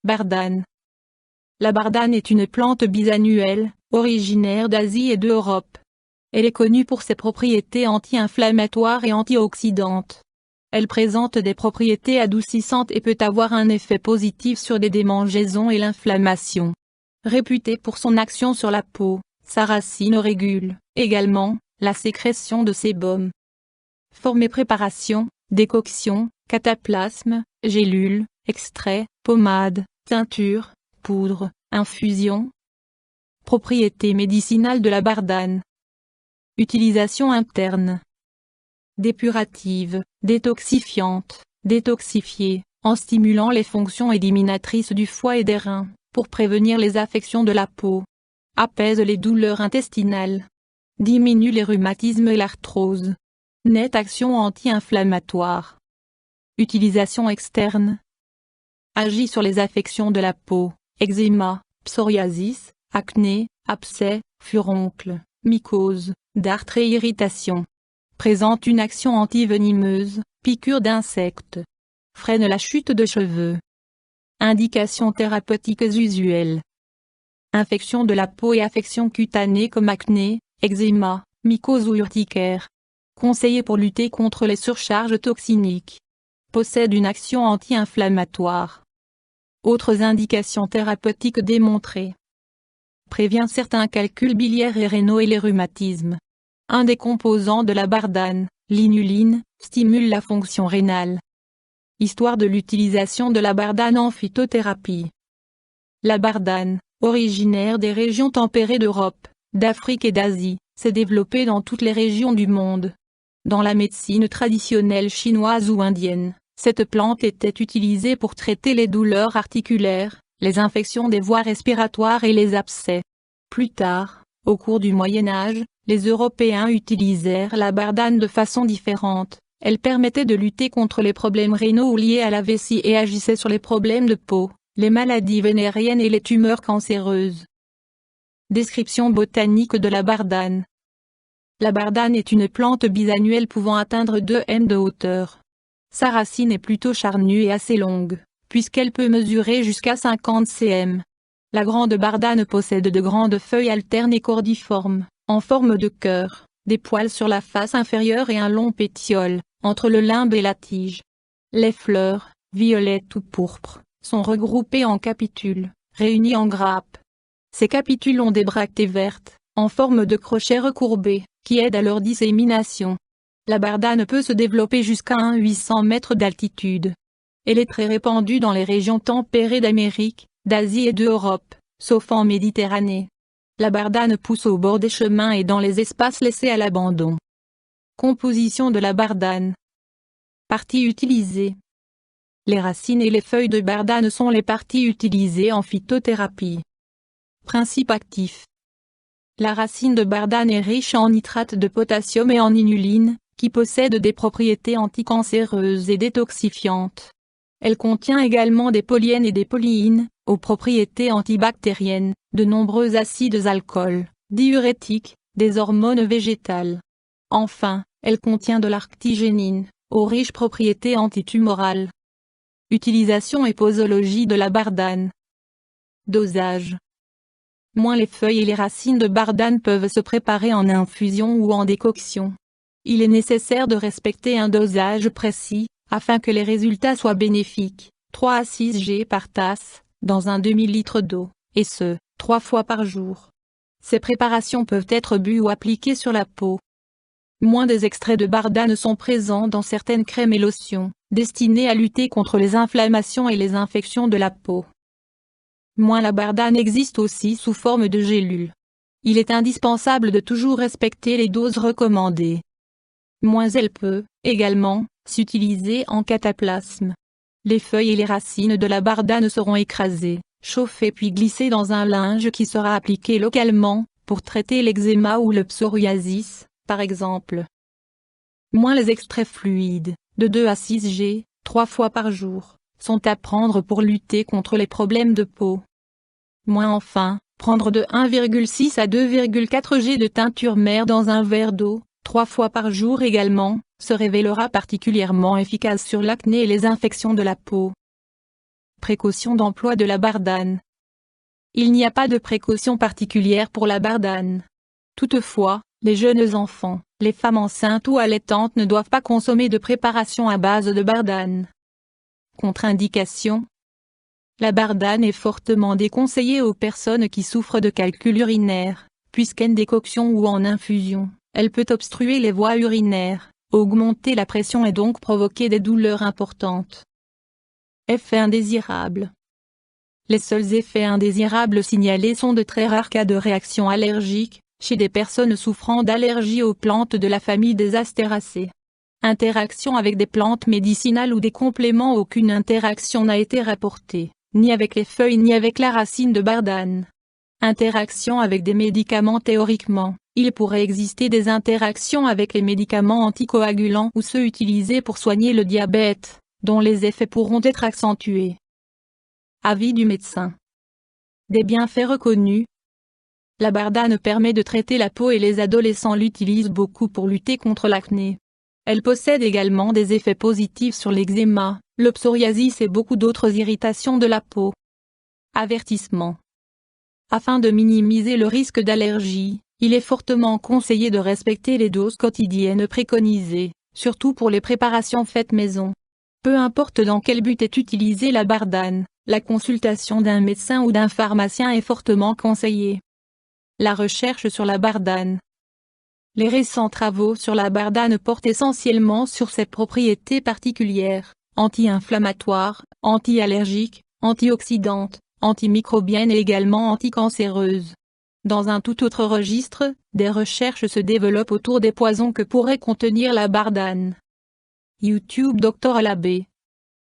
Bardane. La bardane est une plante bisannuelle, originaire d'Asie et d'Europe. Elle est connue pour ses propriétés anti-inflammatoires et antioxydantes. Elle présente des propriétés adoucissantes et peut avoir un effet positif sur les démangeaisons et l'inflammation. Réputée pour son action sur la peau, sa racine régule, également, la sécrétion de sébum. Forme et préparation, décoction, cataplasme, gélule, extrait, pommade, teinture, poudre, infusion. Propriétés médicinales de la bardane. Utilisation interne. Dépurative, détoxifiante, détoxifiée, en stimulant les fonctions éliminatrices du foie et des reins, pour prévenir les affections de la peau. Apaise les douleurs intestinales. Diminue les rhumatismes et l'arthrose. Nette action anti-inflammatoire. Utilisation externe. Agit sur les affections de la peau, eczéma, psoriasis, acné, abcès, furoncles, mycoses, dartres et irritations. Présente une action antivenimeuse, piqûre d'insectes. Freine la chute de cheveux. Indications thérapeutiques usuelles. Infections de la peau et affections cutanées comme acné, eczéma, mycose ou urticaire. Conseillé pour lutter contre les surcharges toxiniques. Possède une action anti-inflammatoire. Autres indications thérapeutiques démontrées. Prévient certains calculs biliaires et rénaux et les rhumatismes. Un des composants de la bardane, l'inuline, stimule la fonction rénale. Histoire de l'utilisation de la bardane en phytothérapie. La bardane, originaire des régions tempérées d'Europe, d'Afrique et d'Asie, s'est développée dans toutes les régions du monde. Dans la médecine traditionnelle chinoise ou indienne, cette plante était utilisée pour traiter les douleurs articulaires, les infections des voies respiratoires et les abcès. Plus tard, au cours du Moyen Âge, les Européens utilisèrent la bardane de façon différente. Elle permettait de lutter contre les problèmes rénaux ou liés à la vessie et agissait sur les problèmes de peau, les maladies vénériennes et les tumeurs cancéreuses. Description botanique de la bardane. La bardane est une plante bisannuelle pouvant atteindre 2 m de hauteur. Sa racine est plutôt charnue et assez longue, puisqu'elle peut mesurer jusqu'à 50 cm. La grande bardane possède de grandes feuilles alternes et cordiformes, en forme de cœur, des poils sur la face inférieure et un long pétiole, entre le limbe et la tige. Les fleurs, violettes ou pourpres, sont regroupées en capitules, réunies en grappes. Ces capitules ont des bractées vertes, en forme de crochets recourbés, qui aident à leur dissémination. La bardane peut se développer jusqu'à 800 mètres d'altitude. Elle est très répandue dans les régions tempérées d'Amérique, d'Asie et d'Europe, sauf en Méditerranée. La bardane pousse au bord des chemins et dans les espaces laissés à l'abandon. Composition de la bardane. Parties utilisées. Les racines et les feuilles de bardane sont les parties utilisées en phytothérapie. Principe actif. La racine de bardane est riche en nitrate de potassium et en inuline, qui possèdent des propriétés anticancéreuses et détoxifiantes. Elle contient également des polyènes et des polyines, aux propriétés antibactériennes, de nombreux acides alcools, diurétiques, des hormones végétales. Enfin, elle contient de l'arctigénine, aux riches propriétés antitumorales. Utilisation et posologie de la bardane. Dosage. Moins les feuilles et les racines de bardane peuvent se préparer en infusion ou en décoction. Il est nécessaire de respecter un dosage précis, afin que les résultats soient bénéfiques, 3 à 6 g par tasse, dans un demi-litre d'eau, et ce, 3 fois par jour. Ces préparations peuvent être bues ou appliquées sur la peau. Moins des extraits de bardane sont présents dans certaines crèmes et lotions, destinées à lutter contre les inflammations et les infections de la peau. Moins la bardane existe aussi sous forme de gélules. Il est indispensable de toujours respecter les doses recommandées. Moins elle peut, également, s'utiliser en cataplasme. Les feuilles et les racines de la bardane seront écrasées, chauffées puis glissées dans un linge qui sera appliqué localement, pour traiter l'eczéma ou le psoriasis, par exemple. Moins les extraits fluides, de 2 à 6 g, 3 fois par jour, sont à prendre pour lutter contre les problèmes de peau. Moins enfin, prendre de 1,6 à 2,4 g de teinture mère dans un verre d'eau, 3 fois par jour également, se révélera particulièrement efficace sur l'acné et les infections de la peau. Précaution d'emploi de la bardane. Il n'y a pas de précaution particulière pour la bardane. Toutefois, les jeunes enfants, les femmes enceintes ou allaitantes ne doivent pas consommer de préparation à base de bardane. Contre-indication. La bardane est fortement déconseillée aux personnes qui souffrent de calcul urinaire, puisqu'en décoction ou en infusion, elle peut obstruer les voies urinaires, augmenter la pression et donc provoquer des douleurs importantes. Effets indésirables. Les seuls effets indésirables signalés sont de très rares cas de réaction allergique, chez des personnes souffrant d'allergies aux plantes de la famille des Astéracées. Interaction avec des plantes médicinales ou des compléments. Aucune interaction n'a été rapportée, ni avec les feuilles ni avec la racine de bardane. Interaction avec des médicaments. Théoriquement, il pourrait exister des interactions avec les médicaments anticoagulants ou ceux utilisés pour soigner le diabète, dont les effets pourront être accentués. Avis du médecin. Des bienfaits reconnus. La bardane permet de traiter la peau et les adolescents l'utilisent beaucoup pour lutter contre l'acné. Elle possède également des effets positifs sur l'eczéma, le psoriasis et beaucoup d'autres irritations de la peau. Avertissement. Afin de minimiser le risque d'allergie, il est fortement conseillé de respecter les doses quotidiennes préconisées, surtout pour les préparations faites maison. Peu importe dans quel but est utilisée la bardane, la consultation d'un médecin ou d'un pharmacien est fortement conseillée. La recherche sur la bardane. Les récents travaux sur la bardane portent essentiellement sur ses propriétés particulières, anti-inflammatoires, anti-allergiques, antioxydantes, antimicrobiennes et également anticancéreuses. Dans un tout autre registre, des recherches se développent autour des poisons que pourrait contenir la bardane. YouTube Dr Alabé.